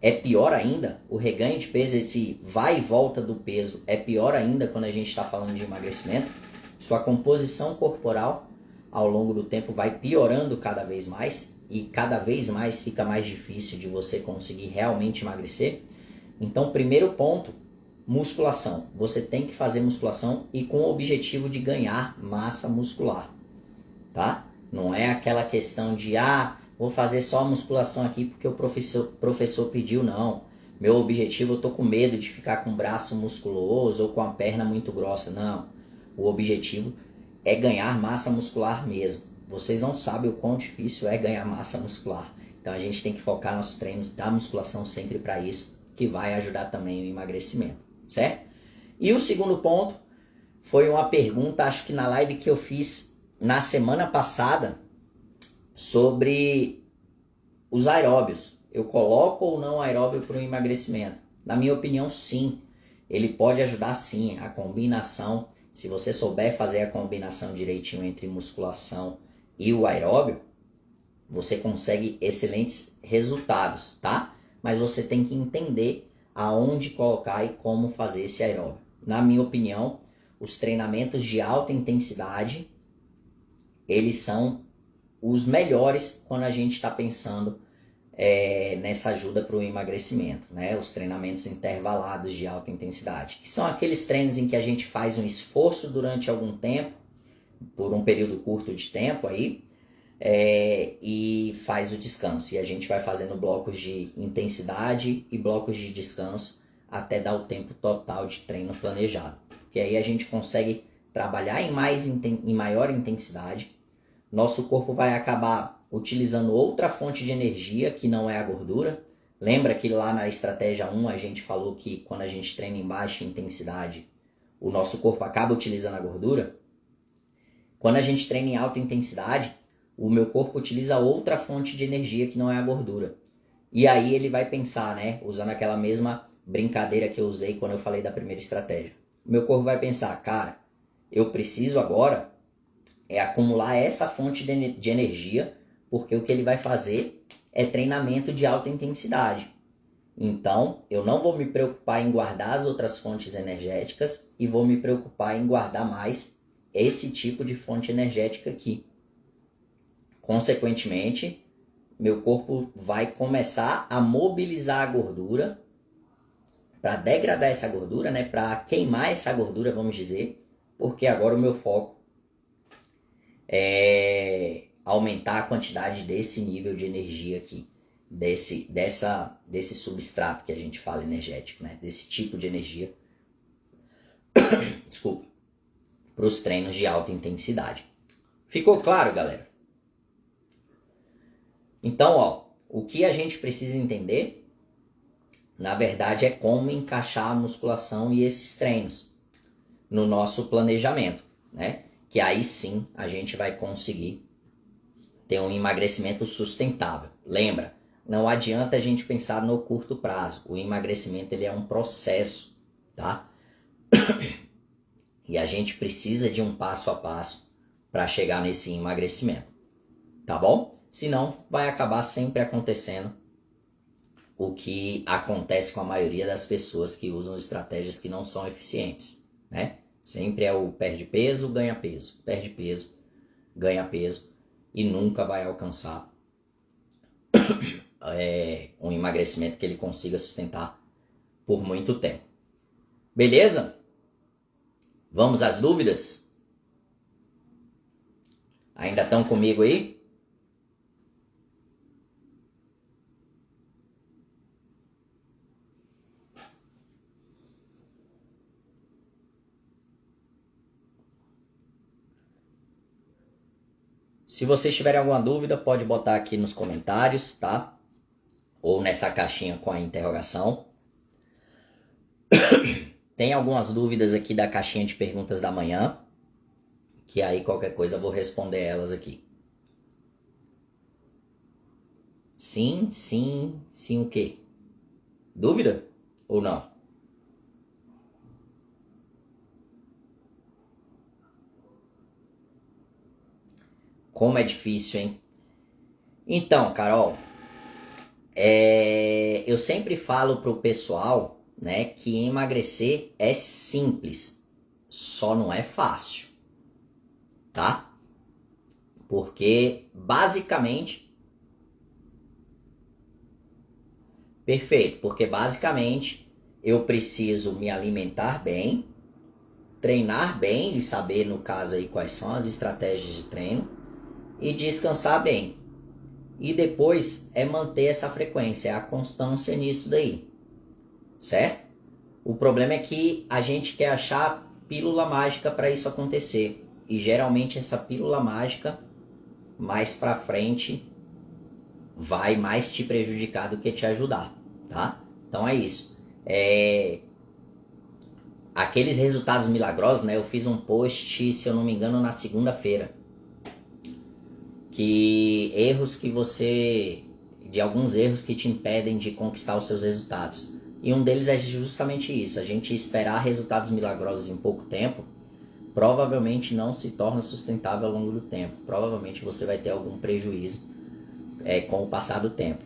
é pior ainda? O reganho de peso, esse vai e volta do peso, é pior ainda quando a gente está falando de emagrecimento. Sua composição corporal, ao longo do tempo, vai piorando cada vez mais. E cada vez mais fica mais difícil de você conseguir realmente emagrecer. Então, primeiro ponto, musculação. Você tem que fazer musculação e com o objetivo de ganhar massa muscular, tá? Não é aquela questão de, vou fazer só a musculação aqui porque o professor pediu, não. Meu objetivo, eu tô com medo de ficar com o braço musculoso ou com a perna muito grossa. Não, o objetivo é ganhar massa muscular mesmo. Vocês não sabem o quão difícil é ganhar massa muscular. Então a gente tem que focar nos treinos da musculação sempre para isso, que vai ajudar também o emagrecimento, certo? E o segundo ponto foi uma pergunta, acho que na live que eu fiz na semana passada, sobre os aeróbios. Eu coloco ou não aeróbio para o emagrecimento? Na minha opinião, sim. Ele pode ajudar sim, a combinação. Se você souber fazer a combinação direitinho entre musculação e o aeróbio, você consegue excelentes resultados, tá? Mas você tem que entender aonde colocar e como fazer esse aeróbio. Na minha opinião, os treinamentos de alta intensidade, eles são os melhores quando a gente está pensando nessa ajuda para o emagrecimento, né? Os treinamentos intervalados de alta intensidade, que são aqueles treinos em que a gente faz um esforço durante algum tempo, por um período curto de tempo aí, e faz o descanso. E a gente vai fazendo blocos de intensidade e blocos de descanso até dar o tempo total de treino planejado. Porque aí a gente consegue trabalhar em maior intensidade. Nosso corpo vai acabar utilizando outra fonte de energia que não é a gordura. Lembra que lá na estratégia 1 a gente falou que quando a gente treina em baixa intensidade, o nosso corpo acaba utilizando a gordura? Quando a gente treina em alta intensidade, o meu corpo utiliza outra fonte de energia que não é a gordura. E aí ele vai pensar, né, usando aquela mesma brincadeira que eu usei quando eu falei da primeira estratégia. O meu corpo vai pensar, cara, eu preciso agora acumular essa fonte de energia, porque o que ele vai fazer é treinamento de alta intensidade. Então, eu não vou me preocupar em guardar as outras fontes energéticas e vou me preocupar em guardar mais esse tipo de fonte energética aqui. Consequentemente, meu corpo vai começar a mobilizar a gordura para degradar essa gordura, né? Para queimar essa gordura, vamos dizer, porque agora o meu foco é aumentar a quantidade desse nível de energia aqui, desse substrato que a gente fala energético, né? Desse tipo de energia, desculpa, para os treinos de alta intensidade. Ficou claro, galera? Então, ó, o que a gente precisa entender, na verdade, é como encaixar a musculação e esses treinos no nosso planejamento, né? Que aí sim a gente vai conseguir ter um emagrecimento sustentável. Lembra, não adianta a gente pensar no curto prazo. O emagrecimento ele é um processo, tá? E a gente precisa de um passo a passo para chegar nesse emagrecimento, tá bom? Senão vai acabar sempre acontecendo o que acontece com a maioria das pessoas que usam estratégias que não são eficientes, né? Sempre é o perde peso, ganha peso, perde peso, ganha peso e nunca vai alcançar um emagrecimento que ele consiga sustentar por muito tempo. Beleza? Vamos às dúvidas? Ainda estão comigo aí? Se vocês tiverem alguma dúvida, pode botar aqui nos comentários, tá? Ou nessa caixinha com a interrogação. Tem algumas dúvidas aqui da caixinha de perguntas da manhã, que aí qualquer coisa eu vou responder elas aqui. Sim, sim, sim o quê? Dúvida ou não? Como é difícil, hein? Então, Carol, eu sempre falo pro pessoal, né, que emagrecer é simples, só não é fácil, tá? Porque basicamente, perfeito, porque basicamente eu preciso me alimentar bem, treinar bem e saber, no caso aí, quais são as estratégias de treino e descansar bem. E depois é manter essa frequência, a constância nisso daí, certo? O problema é que a gente quer achar pílula mágica para isso acontecer. E geralmente essa pílula mágica, mais pra frente, vai mais te prejudicar do que te ajudar, tá? Então é isso. Aqueles resultados milagrosos, né? Eu fiz um post, se eu não me engano, na segunda-feira. De alguns erros que te impedem de conquistar os seus resultados. E um deles é justamente isso, a gente esperar resultados milagrosos em pouco tempo, provavelmente não se torna sustentável ao longo do tempo. Provavelmente você vai ter algum prejuízo com o passar do tempo.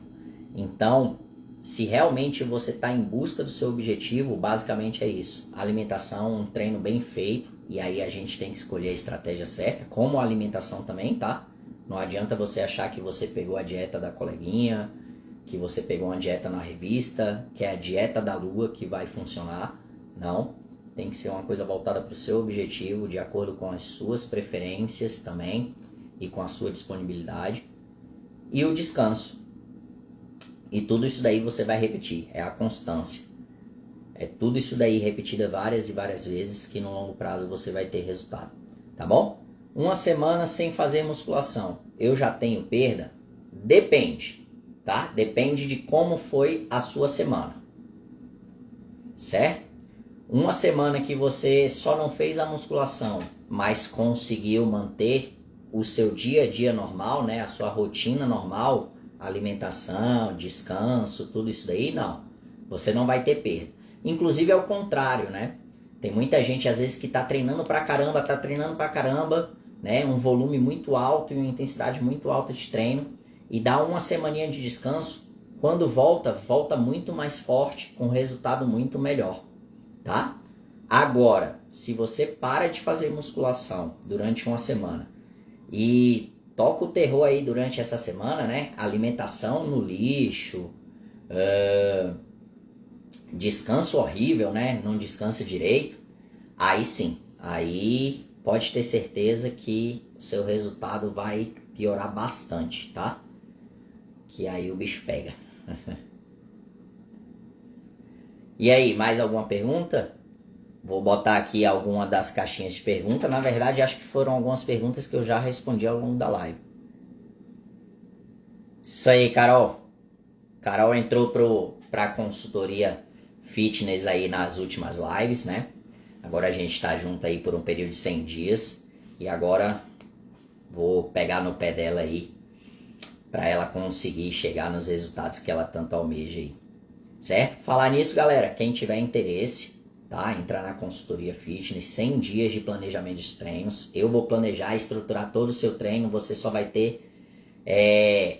Então, se realmente você está em busca do seu objetivo, basicamente é isso. Alimentação, um treino bem feito, e aí a gente tem que escolher a estratégia certa, como a alimentação também, tá? Não adianta você achar que você pegou a dieta da coleguinha, que você pegou uma dieta na revista, que é a dieta da lua que vai funcionar. Não, tem que ser uma coisa voltada para o seu objetivo, de acordo com as suas preferências também, e com a sua disponibilidade. E o descanso. E tudo isso daí você vai repetir, é a constância. É tudo isso daí repetido várias e várias vezes que no longo prazo você vai ter resultado, tá bom? Uma semana sem fazer musculação, eu já tenho perda? Depende, tá? Depende de como foi a sua semana, certo? Uma semana que você só não fez a musculação, mas conseguiu manter o seu dia a dia normal, né? A sua rotina normal, alimentação, descanso, tudo isso daí, não. Você não vai ter perda. Inclusive é o contrário, né? Tem muita gente às vezes que tá treinando pra caramba, né? Um volume muito alto e uma intensidade muito alta de treino e dá uma semaninha de descanso. Quando volta muito mais forte, com resultado muito melhor, tá? Agora, se você para de fazer musculação durante uma semana e toca o terror aí durante essa semana, né? Alimentação no lixo, descanso horrível, né? Não descansa direito. Aí sim, aí pode ter certeza que o seu resultado vai piorar bastante, tá? Que aí o bicho pega. E aí, mais alguma pergunta? Vou botar aqui alguma das caixinhas de pergunta. Na verdade, acho que foram algumas perguntas que eu já respondi ao longo da live. Isso aí, Carol. Carol entrou pra consultoria fitness aí nas últimas lives, né? Agora a gente tá junto aí por um período de 100 dias. E agora vou pegar no pé dela aí pra ela conseguir chegar nos resultados que ela tanto almeja aí. Certo? Falar nisso, galera, quem tiver interesse, tá? Entrar na consultoria fitness, 100 dias de planejamento de treinos. Eu vou planejar e estruturar todo o seu treino. Você só vai ter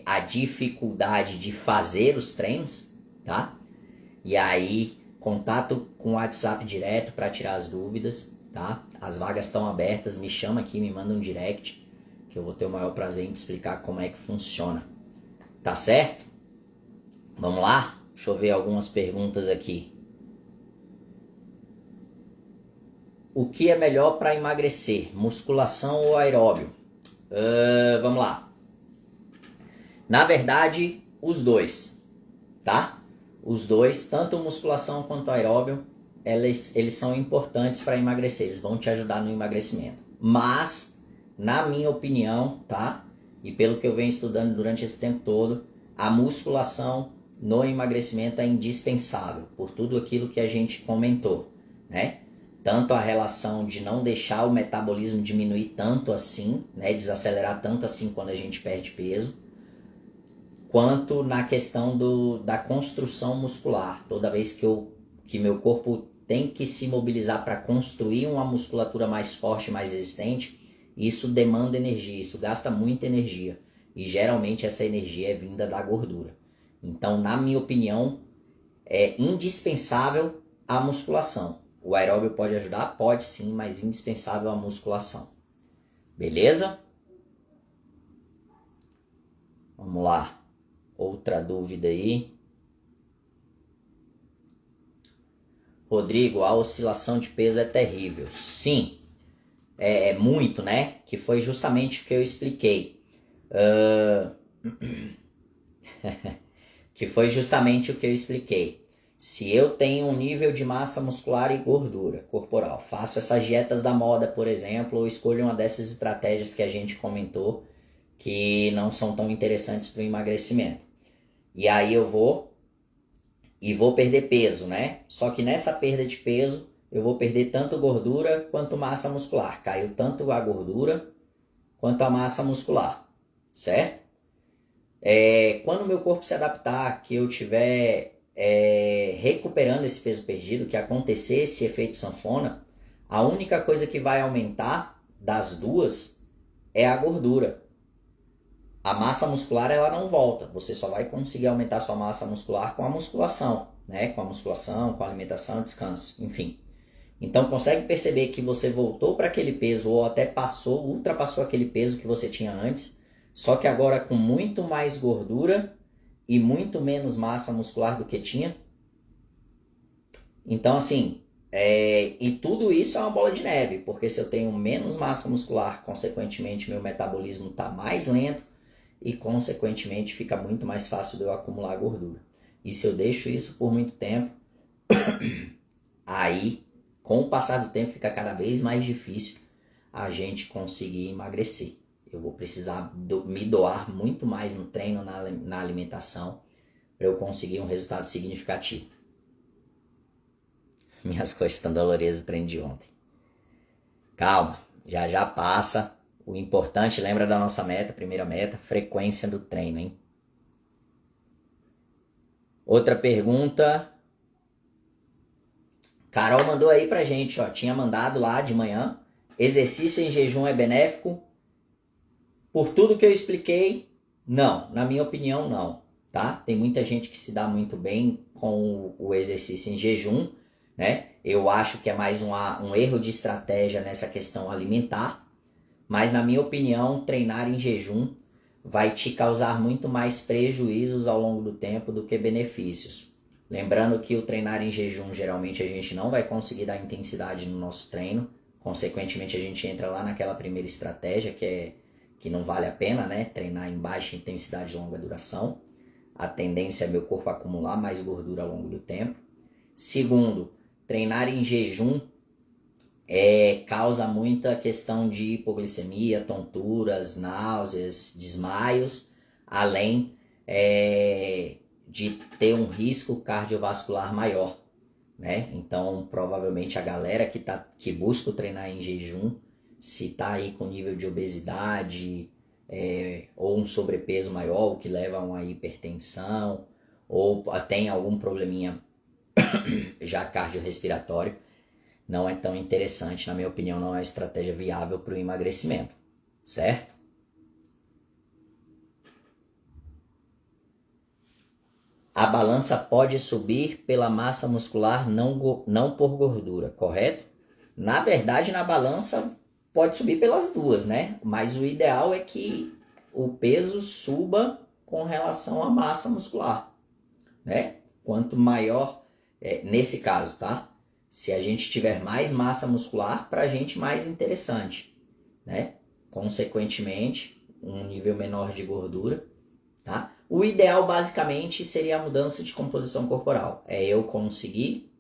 a dificuldade de fazer os treinos, tá? E aí, contato com o WhatsApp direto para tirar as dúvidas, tá? As vagas estão abertas, me chama aqui, me manda um direct, que eu vou ter o maior prazer em te explicar como é que funciona. Tá certo? Vamos lá? Deixa eu ver algumas perguntas aqui. O que é melhor para emagrecer? Musculação ou aeróbio? Vamos lá. Na verdade, os dois, tá? Os dois, tanto musculação quanto aeróbio, eles são importantes para emagrecer, eles vão te ajudar no emagrecimento. Mas, na minha opinião, tá? E pelo que eu venho estudando durante esse tempo todo, a musculação no emagrecimento é indispensável, por tudo aquilo que a gente comentou, né? Tanto a relação de não deixar o metabolismo diminuir tanto assim, né? Desacelerar tanto assim quando a gente perde peso, quanto na questão da construção muscular. Toda vez que meu corpo tem que se mobilizar para construir uma musculatura mais forte, mais resistente, isso demanda energia, isso gasta muita energia. E geralmente essa energia é vinda da gordura. Então, na minha opinião, é indispensável a musculação. O aeróbio pode ajudar? Pode sim, mas indispensável a musculação. Beleza? Vamos lá. Outra dúvida aí. Rodrigo, a oscilação de peso é terrível. Sim, é muito, né? Que foi justamente o que eu expliquei. Se eu tenho um nível de massa muscular e gordura corporal, faço essas dietas da moda, por exemplo, ou escolho uma dessas estratégias que a gente comentou, que não são tão interessantes para o emagrecimento. E aí eu vou perder peso, né? Só que nessa perda de peso, eu vou perder tanto gordura quanto massa muscular. Caiu tanto a gordura quanto a massa muscular, certo? Quando o meu corpo se adaptar, que eu tiver recuperando esse peso perdido, que acontecer esse efeito sanfona, a única coisa que vai aumentar das duas é a gordura. a massa muscular ela não volta. Você só vai conseguir aumentar sua massa muscular com a musculação, né? Com a musculação, com a alimentação, descanso, enfim. Então consegue perceber que você voltou para aquele peso ou até ultrapassou aquele peso que você tinha antes, só que agora com muito mais gordura e muito menos massa muscular do que tinha. Então assim, e tudo isso é uma bola de neve, porque se eu tenho menos massa muscular, consequentemente meu metabolismo está mais lento e consequentemente fica muito mais fácil de eu acumular gordura. E se eu deixo isso por muito tempo, aí com o passar do tempo fica cada vez mais difícil a gente conseguir emagrecer. Eu vou precisar me doar muito mais no treino, na alimentação, para eu conseguir um resultado significativo. Minhas costas estão dolorosas do treino de ontem. Calma, já passa. O importante, lembra da nossa meta, primeira meta, frequência do treino, hein? Outra pergunta. Carol mandou aí pra gente, ó. Tinha mandado lá de manhã. Exercício em jejum é benéfico? Por tudo que eu expliquei, não. Na minha opinião, não. Tá? Tem muita gente que se dá muito bem com o exercício em jejum, né? Eu acho que é mais um erro de estratégia nessa questão alimentar. Mas na minha opinião, treinar em jejum vai te causar muito mais prejuízos ao longo do tempo do que benefícios. Lembrando que o treinar em jejum, geralmente a gente não vai conseguir dar intensidade no nosso treino. Consequentemente, a gente entra lá naquela primeira estratégia que não vale a pena, né? Treinar em baixa intensidade de longa duração. A tendência é meu corpo acumular mais gordura ao longo do tempo. Segundo, treinar em jejum causa muita questão de hipoglicemia, tonturas, náuseas, desmaios, além de ter um risco cardiovascular maior, né? Então, provavelmente a galera que busca treinar em jejum, se está aí com nível de obesidade ou um sobrepeso maior, o que leva a uma hipertensão, ou tem algum probleminha já cardiorrespiratório, não é tão interessante, na minha opinião, não é uma estratégia viável para o emagrecimento, certo? A balança pode subir pela massa muscular, não por gordura, correto? Na verdade, na balança pode subir pelas duas, né? Mas o ideal é que o peso suba com relação à massa muscular, né? Quanto maior, nesse caso, tá? Se a gente tiver mais massa muscular, para a gente mais interessante, né? Consequentemente, um nível menor de gordura, tá? O ideal, basicamente, seria a mudança de composição corporal. É eu conseguir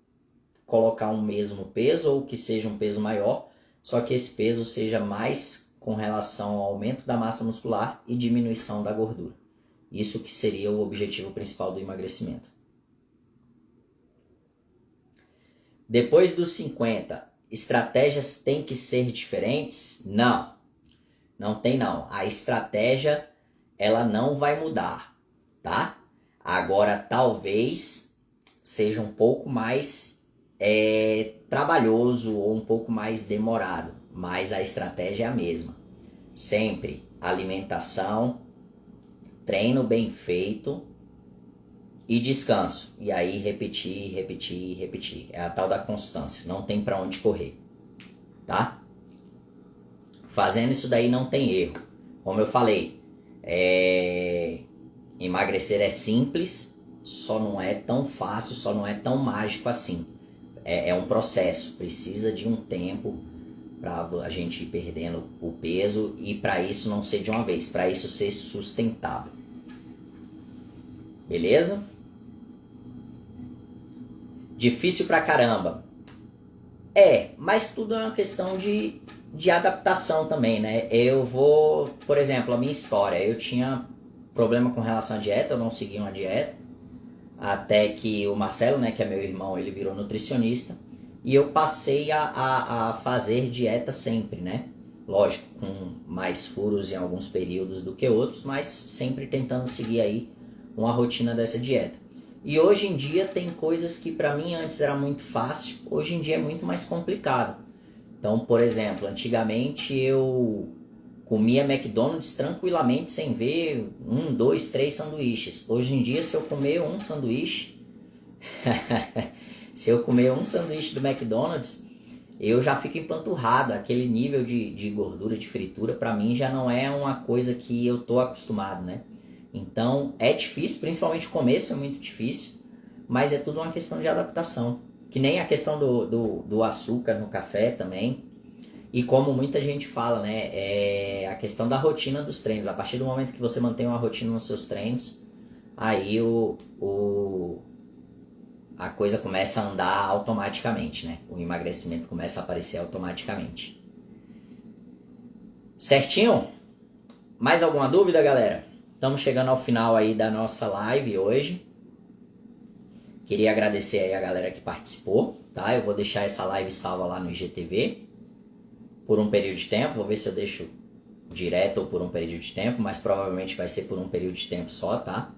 colocar um mesmo peso ou que seja um peso maior, só que esse peso seja mais com relação ao aumento da massa muscular e diminuição da gordura. Isso que seria o objetivo principal do emagrecimento. Depois dos 50, estratégias têm que ser diferentes? Não, não tem não. A estratégia, ela não vai mudar, tá? Agora, talvez seja um pouco mais trabalhoso ou um pouco mais demorado, mas a estratégia é a mesma. Sempre alimentação, treino bem feito e descanso. E aí repetir. É a tal da constância. Não tem pra onde correr. Tá? Fazendo isso daí não tem erro. Como eu falei, emagrecer é simples, só não é tão fácil, só não é tão mágico assim. É um processo. Precisa de um tempo para a gente ir perdendo o peso e para isso não ser de uma vez. Para isso ser sustentável. Beleza? Difícil pra caramba. Mas tudo é uma questão de adaptação também, né? Eu vou, por exemplo, a minha história. Eu tinha problema com relação à dieta, eu não seguia uma dieta. Até que o Marcelo, né, que é meu irmão, ele virou nutricionista. E eu passei a fazer dieta sempre, né? Lógico, com mais furos em alguns períodos do que outros, mas sempre tentando seguir aí uma rotina dessa dieta. E hoje em dia tem coisas que para mim antes era muito fácil, hoje em dia é muito mais complicado. Então, por exemplo, antigamente eu comia McDonald's tranquilamente sem ver 1, 2, 3 sanduíches. Hoje em dia, se eu comer um sanduíche, se eu comer um sanduíche do McDonald's, eu já fico empanturrado. Aquele nível de gordura, de fritura, pra mim já não é uma coisa que eu tô acostumado, né? Então é difícil, principalmente o começo é muito difícil, mas é tudo uma questão de adaptação. Que nem a questão do açúcar no café também. E como muita gente fala, né, é a questão da rotina dos treinos. A partir do momento que você mantém uma rotina nos seus treinos, aí a coisa começa a andar automaticamente, né? O emagrecimento começa a aparecer automaticamente. Certinho? Mais alguma dúvida, galera? Estamos chegando ao final aí da nossa live hoje. Queria agradecer aí a galera que participou, tá? Eu vou deixar essa live salva lá no IGTV por um período de tempo. Vou ver se eu deixo direto ou por um período de tempo, mas provavelmente vai ser por um período de tempo só, tá?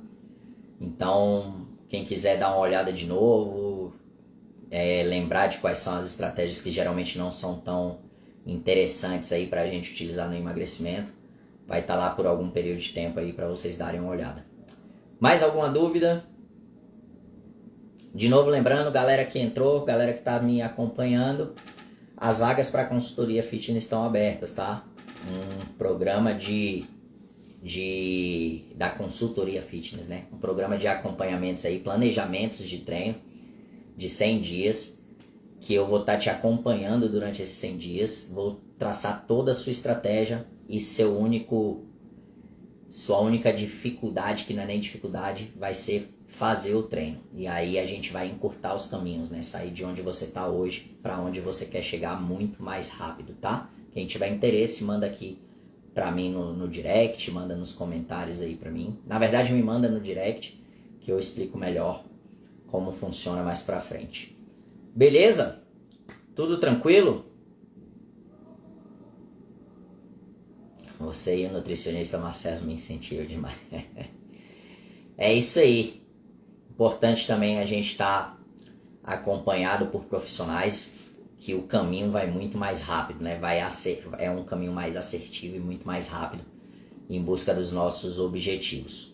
Então, quem quiser dar uma olhada de novo, lembrar de quais são as estratégias que geralmente não são tão interessantes aí pra gente utilizar no emagrecimento, vai estar lá por algum período de tempo aí para vocês darem uma olhada. Mais alguma dúvida? De novo lembrando, galera que entrou, galera que está me acompanhando, as vagas para consultoria fitness estão abertas, tá? Um programa da consultoria fitness, né? Um programa de acompanhamentos aí, planejamentos de treino de 100 dias, que eu vou estar te acompanhando durante esses 100 dias, vou traçar toda a sua estratégia e sua única dificuldade, que não é nem dificuldade, vai ser fazer o treino. E aí a gente vai encurtar os caminhos, né? Sair de onde você está hoje para onde você quer chegar muito mais rápido, tá? Quem tiver interesse, manda aqui pra mim no direct, manda nos comentários aí pra mim. Na verdade, me manda no direct, que eu explico melhor como funciona mais pra frente. Beleza? Tudo tranquilo? Você e o nutricionista Marcelo me incentivam demais. É isso aí. Importante também a gente estar acompanhado por profissionais, que o caminho vai muito mais rápido, né? É um caminho mais assertivo e muito mais rápido em busca dos nossos objetivos.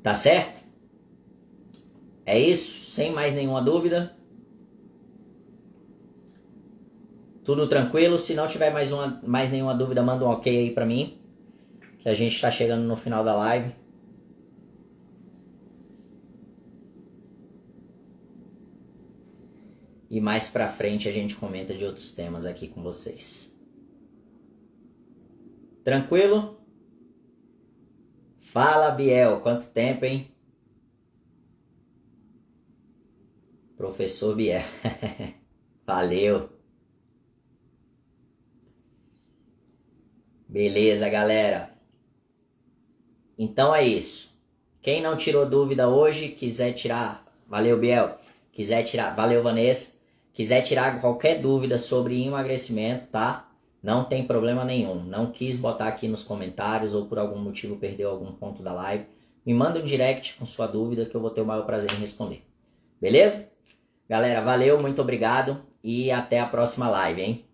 Tá certo? É isso, sem mais nenhuma dúvida. Tudo tranquilo? Se não tiver mais nenhuma dúvida, manda um ok aí pra mim, que a gente tá chegando no final da live. E mais pra frente a gente comenta de outros temas aqui com vocês. Tranquilo? Fala, Biel. Quanto tempo, hein? Professor Biel. Valeu. Beleza, galera. Então é isso. Quem não tirou dúvida hoje, quiser tirar... Valeu, Biel. Quiser tirar... Valeu, Vanessa. Quiser tirar qualquer dúvida sobre emagrecimento, tá? Não tem problema nenhum. Não quis botar aqui nos comentários ou por algum motivo perdeu algum ponto da live, me manda um direct com sua dúvida que eu vou ter o maior prazer em responder. Beleza? Galera, valeu, muito obrigado e até a próxima live, hein?